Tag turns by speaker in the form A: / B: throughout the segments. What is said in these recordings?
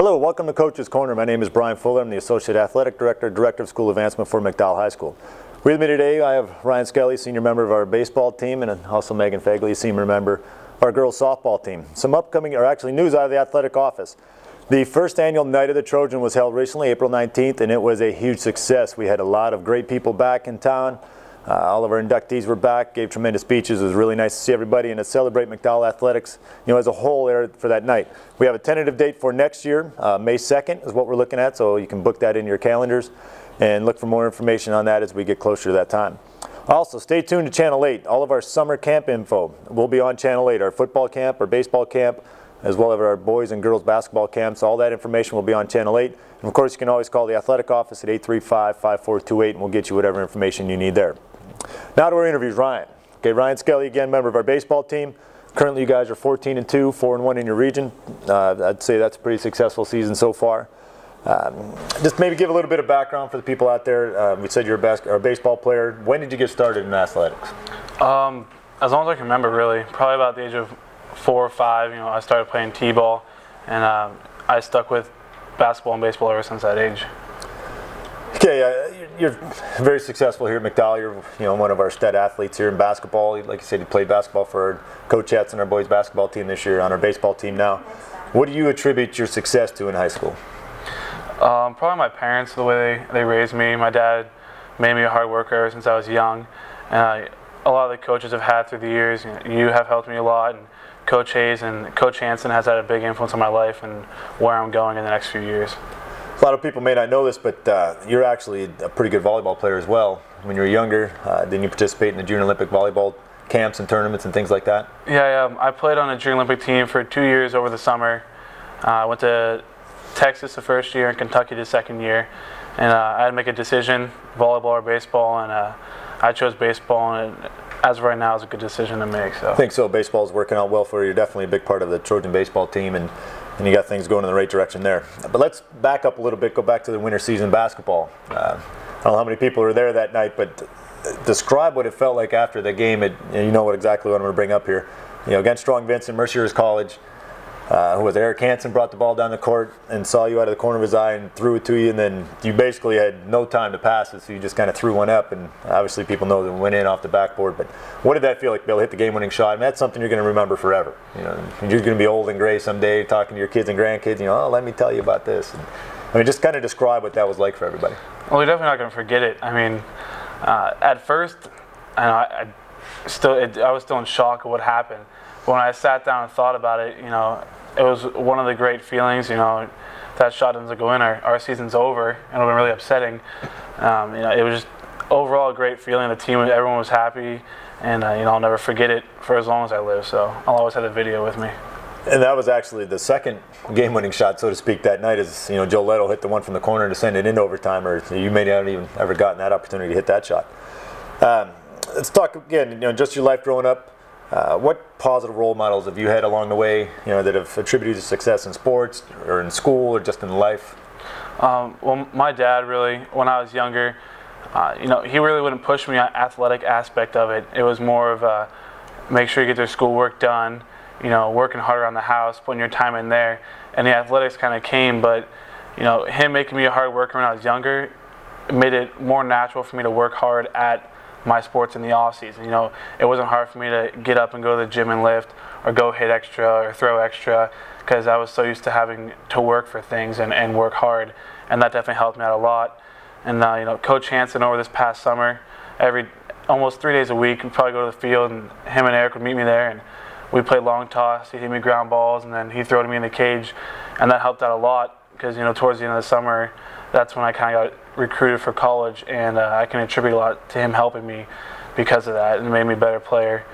A: Hello, welcome to Coach's Corner. My name is Brian Fuller. I'm the Associate Athletic Director, Director of School Advancement for McDowell High School. With me today, I have Ryan Skellie, Senior member of our baseball team, and also Meghan Fagley, Senior member of our girls softball team. Some upcoming, or actually news out of the athletic office. The first annual Night of the Trojan was held recently, April 19th, and it was a huge success. We had a lot of great people back in town. All of our inductees were back, gave tremendous speeches. It was really nice to see everybody and to celebrate McDowell athletics, as a whole there for that night. We have a tentative date for next year. May 2nd is what we're looking at, so you can book that in your calendars and look for more information on that as we get closer to that time. Also, stay tuned to Channel 8. All of our summer camp info will be on Channel 8. Our football camp, our baseball camp, as well as our boys and girls basketball camps. All that information will be on Channel 8. And of course, you can always call the athletic office at 835-5428 and we'll get you whatever information you need there. Now to our interviews. Ryan. Okay, Ryan Skellie, again, member of our baseball team. Currently, you guys are 14-2, 4-1 in your region. I'd say that's a pretty successful season so far. Just maybe give a little bit of background for the people out there. We said you're a baseball player. When did you get started in athletics?
B: As long as I can remember, really. Probably about the age of 4 or 5. I started playing t-ball, and I stuck with basketball and baseball ever since that age.
A: Okay, you're very successful here at McDowell. You're one of our stud athletes here in basketball. Like you said, you played basketball for Coach Etz and our boys basketball team this year, on our baseball team now. What do you attribute your success to in high school?
B: Probably my parents, the way they raised me. My dad made me a hard worker ever since I was young. And a lot of the coaches I've had through the years, you have helped me a lot. And Coach Hayes and Coach Hansen has had a big influence on my life and where I'm going in the next few years.
A: A lot of people may not know this, but you're actually a pretty good volleyball player as well. When you were younger, didn't you participate in the Junior Olympic volleyball camps and tournaments and things like that?
B: Yeah, I played on a Junior Olympic team for 2 years over the summer. I went to Texas the first year and Kentucky the second year. And I had to make a decision, volleyball or baseball, and I chose baseball, and as of right now, it's a good decision to make. So.
A: I think so. Baseball is working out well for you. You're definitely a big part of the Trojan baseball team, and you got things going in the right direction there. But let's back up a little bit, go back to the winter season basketball. I don't know how many people were there that night, but describe what it felt like after the game. You know exactly what I'm going to bring up here. Against Strong Vincent, Mercyhurst College, who was Eric Hansen, brought the ball down the court and saw you out of the corner of his eye and threw it to you, and then you basically had no time to pass it, so you just kind of threw one up, and obviously people know that it went in off the backboard. But what did that feel like to be able to hit the game-winning shot? I mean, that's something you're going to remember forever. You're going to be old and gray someday, talking to your kids and grandkids. Oh, let me tell you about this. And, just kind of describe what that was like for everybody.
B: Well, we're definitely not going to forget it. I mean, at first, I was still in shock of what happened. But when I sat down and thought about it, it was one of the great feelings. That shot doesn't go in, our season's over, and it'll be really upsetting. It was just overall a great feeling. The team, everyone was happy, and I'll never forget it for as long as I live. So I'll always have the video with me.
A: And that was actually the second game-winning shot, so to speak, that night. As Joe Leto hit the one from the corner to send it into overtime, or you may not even ever gotten that opportunity to hit that shot. Let's talk again. Just your life growing up. What positive role models have you had along the way, that have attributed to success in sports or in school or just in life?
B: Well, my dad really, when I was younger, he really wouldn't push me on the athletic aspect of it. It was more of make sure you get your schoolwork done, working harder on the house, putting your time in there, and the athletics kind of came. But him making me a hard worker when I was younger made it more natural for me to work hard at my sports in the off season. It wasn't hard for me to get up and go to the gym and lift, or go hit extra or throw extra, because I was so used to having to work for things and work hard, and that definitely helped me out a lot. And Coach Hansen, over this past summer, almost 3 days a week, we'd probably go to the field, and him and Eric would meet me there, and we'd play long toss. He'd hit me ground balls, and then he'd throw to me in the cage, and that helped out a lot, because towards the end of the summer, that's when I kind of got recruited for college, and I can attribute a lot to him helping me because of that, and it made me a better player.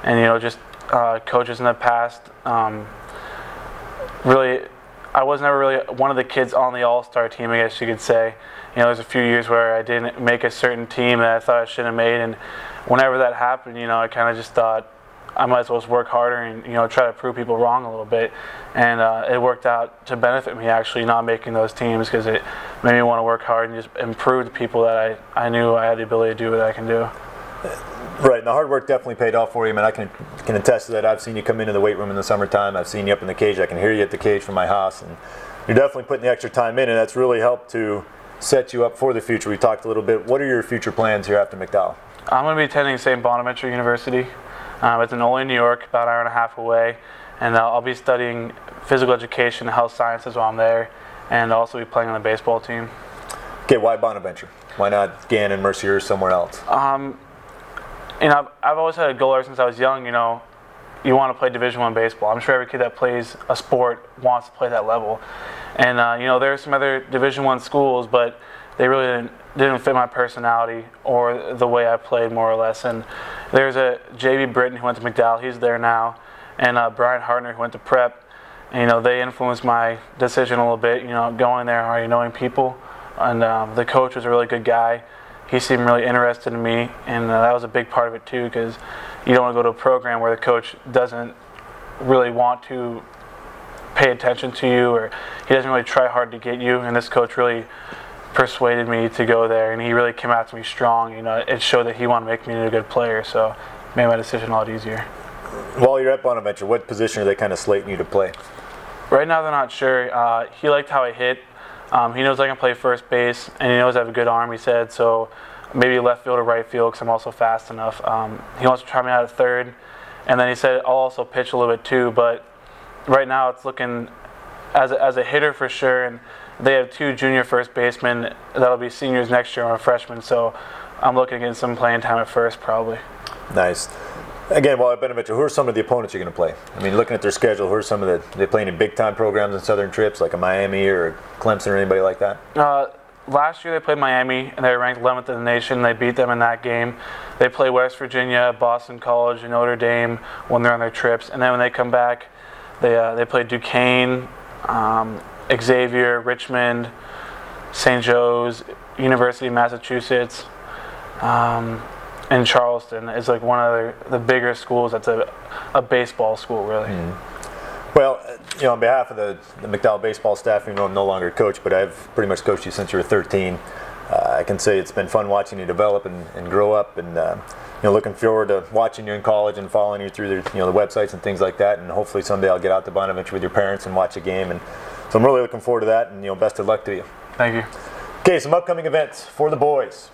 B: And just coaches in the past, really, I was never really one of the kids on the all-star team, I guess you could say. There's a few years where I didn't make a certain team that I thought I should have made, and whenever that happened, I kind of just thought I might as well just work harder and try to prove people wrong a little bit. And it worked out to benefit me, actually, not making those teams, because it made me want to work hard and just improve the people that I knew I had the ability to do what I can do.
A: Right, and the hard work definitely paid off for you. I mean, I can attest to that. I've seen you come into the weight room in the summertime. I've seen you up in the cage. I can hear you at the cage from my house. And You're definitely putting the extra time in, and that's really helped to set you up for the future. We talked a little bit. What are your future plans here after McDowell?
B: I'm going to be attending St. Bonaventure University. It's in Ole, New York, about an hour and a half away. And I'll be studying physical education and health sciences while I'm there, and also be playing on the baseball team.
A: Okay, why Bonaventure? Why not Gannon, Mercier, or somewhere else?
B: I've always had a goal ever since I was young. You want to play Division I baseball. I'm sure every kid that plays a sport wants to play that level. And there are some other Division I schools, but they really didn't fit my personality or the way I played, more or less. And there's a J.B. Britton who went to McDowell. He's there now. And Brian Hartner who went to Prep. And, they influenced my decision a little bit, going there, already knowing people. And the coach was a really good guy. He seemed really interested in me, and that was a big part of it too, because you don't want to go to a program where the coach doesn't really want to pay attention to you, or he doesn't really try hard to get you. And this coach really persuaded me to go there, and he really came out to me strong. It showed that he wanted to make me a good player, so it made my decision a lot easier.
A: While you're at Bonaventure, what position are they kind of slating you to play?
B: Right now they're not sure. He liked how I hit. He knows I can play first base, and he knows I have a good arm, he said, so maybe left field or right field, because I'm also fast enough. He wants to try me out at third, and then he said I'll also pitch a little bit too, but right now it's looking as a hitter for sure, and they have 2 junior first basemen that'll be seniors next year, or freshmen, so I'm looking at some playing time at first probably.
A: Nice. Again, while at Bonaventure, who are some of the opponents you're going to play? I mean, looking at their schedule, who are some of they playing in big-time programs in Southern trips, like a Miami or Clemson or anybody like that?
B: Last year they played Miami, and they were ranked 11th in the nation. They beat them in that game. They play West Virginia, Boston College, and Notre Dame when they're on their trips. And then when they come back, they play Duquesne, Xavier, Richmond, St. Joe's, University of Massachusetts, and Charleston is like one of the bigger schools. That's a baseball school, really.
A: Mm-hmm. Well, on behalf of the McDowell baseball staff, I'm no longer coach, but I've pretty much coached you since you were 13. I can say it's been fun watching you develop and grow up, and looking forward to watching you in college and following you through the websites and things like that. And hopefully someday I'll get out to Bonaventure with your parents and watch a game. And so I'm really looking forward to that. And best of luck to you.
B: Thank you.
A: Okay, some upcoming events for the boys.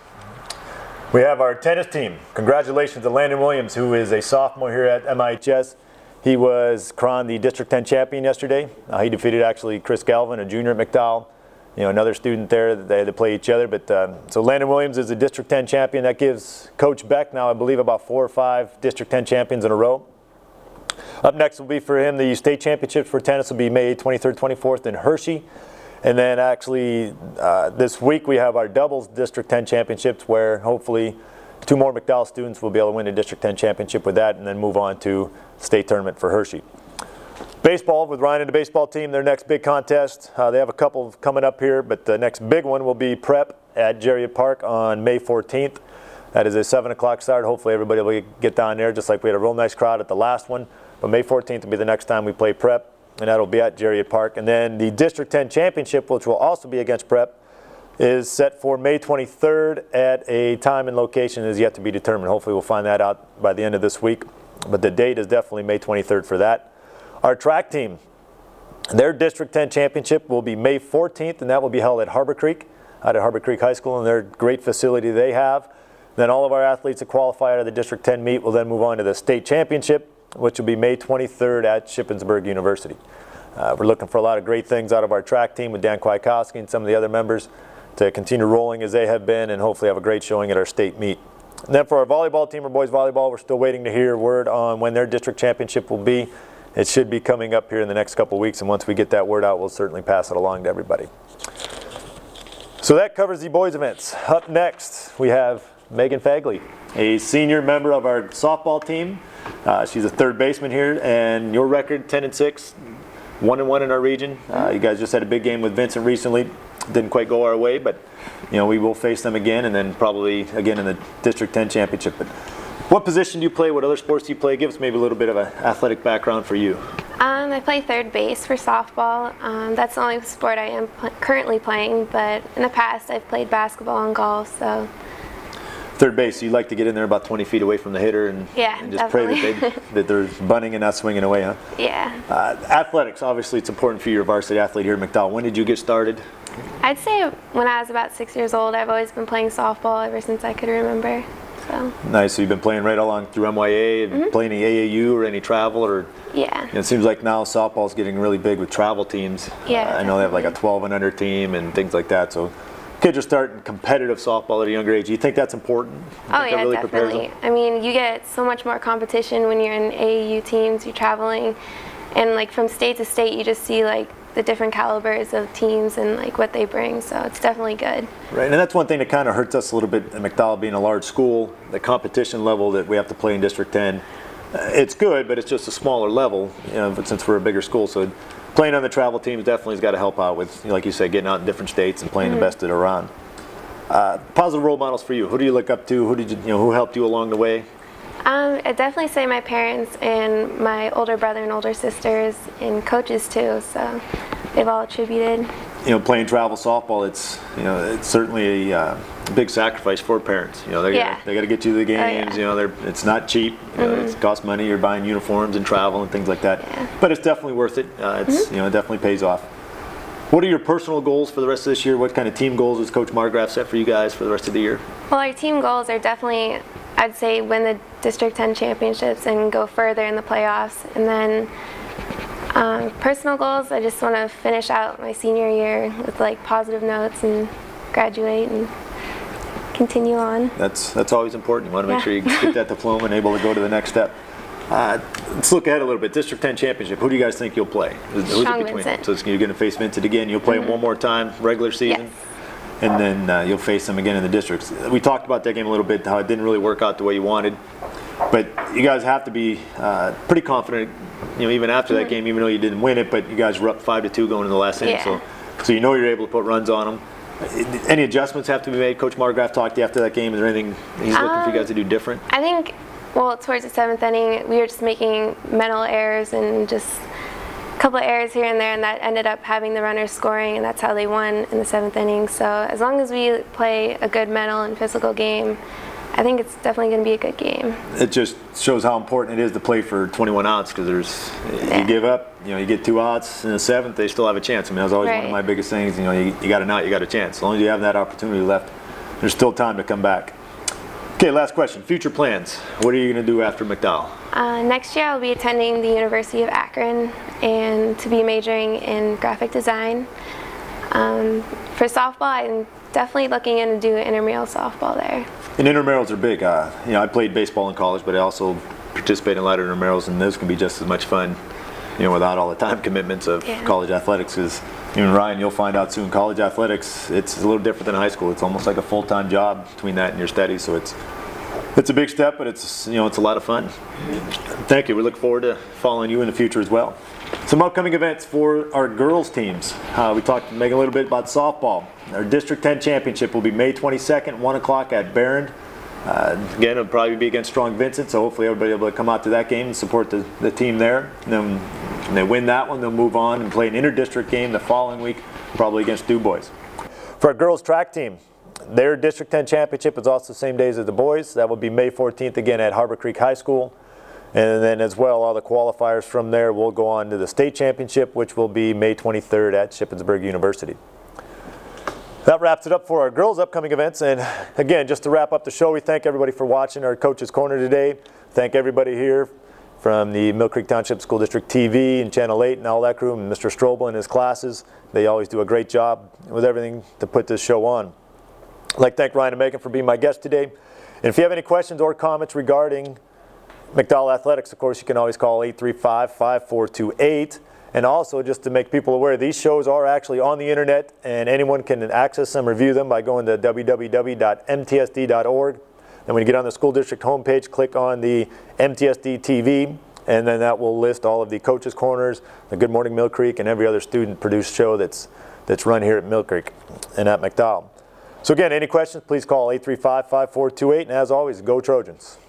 A: We have our tennis team. Congratulations to Landon Williams, who is a sophomore here at MIHS. He was crowned the District 10 champion yesterday. He defeated actually Chris Galvin, a junior at McDowell. Another student there. They had to play each other. But so Landon Williams is the District 10 champion. That gives Coach Beck now, I believe, about 4 or 5 District 10 champions in a row. Up next will be for him the state championships for tennis will be May 23rd, 24th in Hershey. And then actually this week we have our doubles District 10 championships, where hopefully 2 more McDowell students will be able to win a District 10 championship with that, and then move on to state tournament for Hershey. Baseball with Ryan and the baseball team, their next big contest. They have a couple coming up here, but the next big one will be Prep at Jariet Park on May 14th. That is a 7 o'clock start. Hopefully everybody will get down there, just like we had a real nice crowd at the last one. But May 14th will be the next time we play Prep, and that'll be at Jariet Park. And then the District 10 championship, which will also be against Prep, is set for May 23rd at a time and location is yet to be determined. Hopefully we'll find that out by the end of this week. But the date is definitely May 23rd for that. Our track team, their District 10 championship will be May 14th, and that will be held at Harbor Creek, out at Harbor Creek High School, and their great facility they have. Then all of our athletes that qualify out of the District 10 meet will then move on to the state championship, which will be May 23rd at Shippensburg University. We're looking for a lot of great things out of our track team with Dan Kwiatkowski and some of the other members to continue rolling as they have been, and hopefully have a great showing at our state meet. And then for our volleyball team, our boys volleyball, we're still waiting to hear word on when their district championship will be. It should be coming up here in the next couple of weeks, and once we get that word out, we'll certainly pass it along to everybody. So that covers the boys events. Up next, we have Meghan Fagley, a senior member of our softball team. She's a third baseman here, and your record 10-6, 1-1 in our region. You guys just had a big game with Vincent recently. Didn't quite go our way, but we will face them again, and then probably again in the District 10 championship. But what position do you play? What other sports do you play? Give us maybe a little bit of an athletic background for you.
C: I play third base for softball. That's the only sport I am currently playing, but in the past I've played basketball and golf. So.
A: Third base, so you like to get in there about 20 feet away from the hitter and,
C: Yeah,
A: and just
C: definitely.
A: pray that they're bunting and not swinging away, huh?
C: Yeah.
A: Athletics, obviously it's important for you. You're a varsity athlete here at McDowell. When did you get started?
C: I'd say when I was about 6 years old. I've always been playing softball ever since I could remember. So.
A: Nice, so you've been playing right along through MYA, and playing any AAU or any travel? Or
C: Yeah.
A: it seems like now softball's getting really big with travel teams.
C: Yeah,
A: I know they have like a 12 and under team and things like that. So kids are starting competitive softball at a younger age. Do you think that's important?
C: Oh yeah,
A: really prepares
C: definitely.
A: them?
C: I mean, you get so much more competition when you're in AAU teams, you're traveling, and like from state to state, you just see like the different calibers of teams and like what they bring. So it's definitely good.
A: Right, and that's one thing that kind of hurts us a little bit at McDowell being a large school. The competition level that we have to play in District 10, it's good, but it's just a smaller level, but since we're a bigger school. So playing on the travel teams definitely has got to help out with, like you said, getting out in different states and playing the best that are around. Positive role models for you. Who do you look up to? Who did who helped you along the way?
C: I'd definitely say my parents and my older brother and older sisters and coaches too. So they've all attributed.
A: Playing travel softball, it's certainly a big sacrifice for parents. They got to get you to the games.
C: Oh, yeah.
A: It's not cheap. It costs money. You're buying uniforms and travel and things like that.
C: Yeah.
A: But it's definitely worth it. It definitely pays off. What are your personal goals for the rest of this year? What kind of team goals has Coach Margraf set for you guys for the rest of the year?
C: Well, our team goals are definitely, I'd say, win the District 10 championships and go further in the playoffs. And then personal goals, I just want to finish out my senior year with like positive notes and graduate and continue on.
A: That's always important. You want to make sure you get that diploma and able to go to the next step. Let's look ahead a little bit. District 10 championship. Who do you guys think you'll play? Who's it between?
C: Vincent.
A: So you're going to face Vincent again. You'll play him one more time, regular season, and then you'll face him again in the districts. We talked about that game a little bit, how it didn't really work out the way you wanted. But you guys have to be pretty confident, even after that game, even though you didn't win it. But you guys were up 5-2 going into the last inning, so you're able to put runs on them. Any adjustments have to be made? Coach Margraf talked to you after that game. Is there anything he's looking for you guys to do different?
C: I think, well, towards the 7th inning, we were just making mental errors and just a couple of errors here and there, and that ended up having the runners scoring, and that's how they won in the 7th inning. So as long as we play a good mental and physical game, I think it's definitely going to be a good game. It just
A: shows how important it is to play for 21 outs, because you give up, you get 2 outs in the 7th, they still have a chance. I mean, that was always one of my biggest things. You got an out, you got a chance. As long as you have that opportunity left, there's still time to come back. Okay, last question. Future plans. What are you going to do after McDowell?
C: Next year I'll be attending the University of Akron and to be majoring in graphic design. For softball, I'm definitely looking into do intramural softball there.
A: And intramurals are big. I played baseball in college, but I also participate in a lot of intramurals, and those can be just as much fun, without all the time commitments of college athletics. Because even Ryan, you'll find out soon, college athletics, it's a little different than high school. It's almost like a full-time job between that and your studies. So it's a big step, but it's a lot of fun. Thank you. We look forward to following you in the future as well. Some upcoming events for our girls teams. We talked to Meghan a little bit about softball. Our District 10 championship will be May 22nd, 1 o'clock at Barron. Again, it'll probably be against Strong Vincent, so hopefully everybody will be able to come out to that game and support the team there. And then when they win that one, they'll move on and play an inter-district game the following week, probably against Du Bois. For our girls track team, their District 10 championship is also the same days as the boys. That will be May 14th again at Harbor Creek High School. And then as well, all the qualifiers from there will go on to the state championship, which will be May 23rd at Shippensburg University. That wraps it up for our girls' upcoming events. And again, just to wrap up the show, we thank everybody for watching our Coach's Corner today. Thank everybody here from the Mill Creek Township School District TV and Channel 8 and all that crew, and Mr. Strobel and his classes. They always do a great job with everything to put this show on. I'd like to thank Ryan and Meghan for being my guests today. And if you have any questions or comments regarding McDowell Athletics, of course, you can always call 835-5428. And also, just to make people aware, these shows are actually on the internet, and anyone can access them, review them by going to www.mtsd.org. And when you get on the school district homepage, click on the MTSD TV, and then that will list all of the Coaches' Corners, the Good Morning Mill Creek, and every other student-produced show that's run here at Mill Creek and at McDowell. So again, any questions, please call 835-5428. And as always, go Trojans.